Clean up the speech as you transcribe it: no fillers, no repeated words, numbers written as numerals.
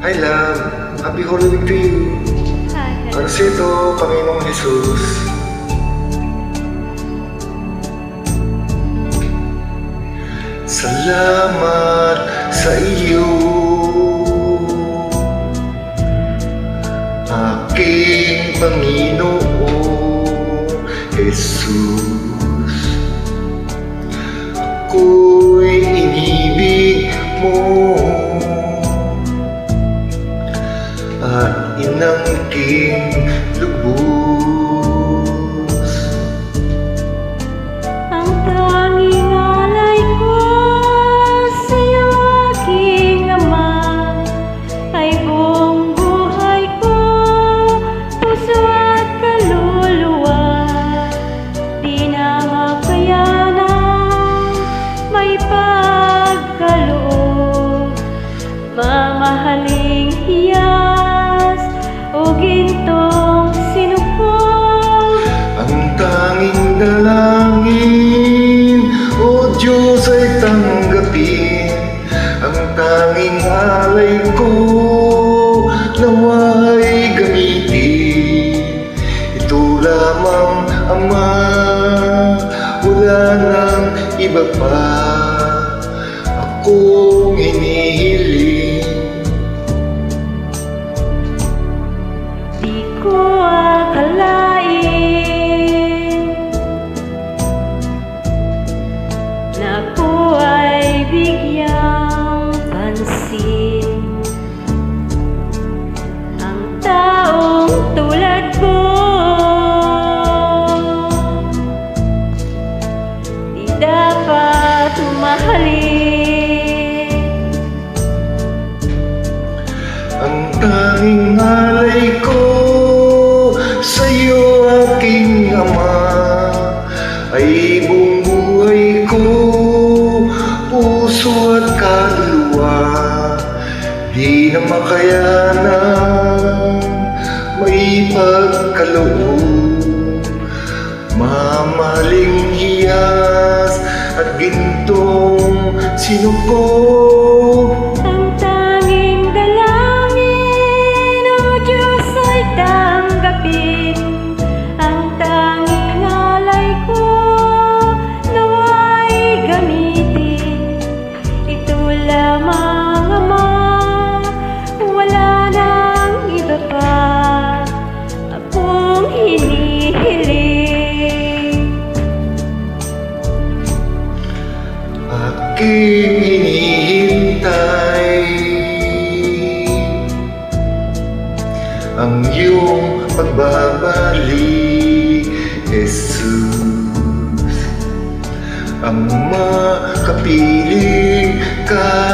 Hi love, happy Holy Week to you. Para sa ito, Panginoong Jesus. Salamat sa iyo, aking Panginoong Jesus. Ako'y inibig mo at inangking lubos. Ang tanging alay ko sa'yo, aking Ama, ay buong buhay ko, puso at kaluluwa. Di na makayanang may pagkaloob, mamahaling hiyas o gintong sinupong. Ang tanging dalangin, O Diyos, ay tanggapin. Ang tanging alay ko, nawa'y gamitin. Ito lamang, Ama, wala nang iba pa akong hinihiling. Di ko akalain na ako ay bigyang pansin. Ang taong tulad ko di dapat mahalin. Ang tanging alay ko sa'yo, aking Ama, ay buong buhay ko, puso at kaluluwa. Di na makayanang may pagkaloob, mamahaling hiyas at gintong sinupong. Ang tanging dalangin, O Diyos, ay tanggapin. Ang tanging alay ko, nawa'y gamitin. Ito lamang, Ama, wala nang iba pa akong hinihiling. Aking hinihintay ang iyong pagbabalik, Jesus. Ang makapiling ka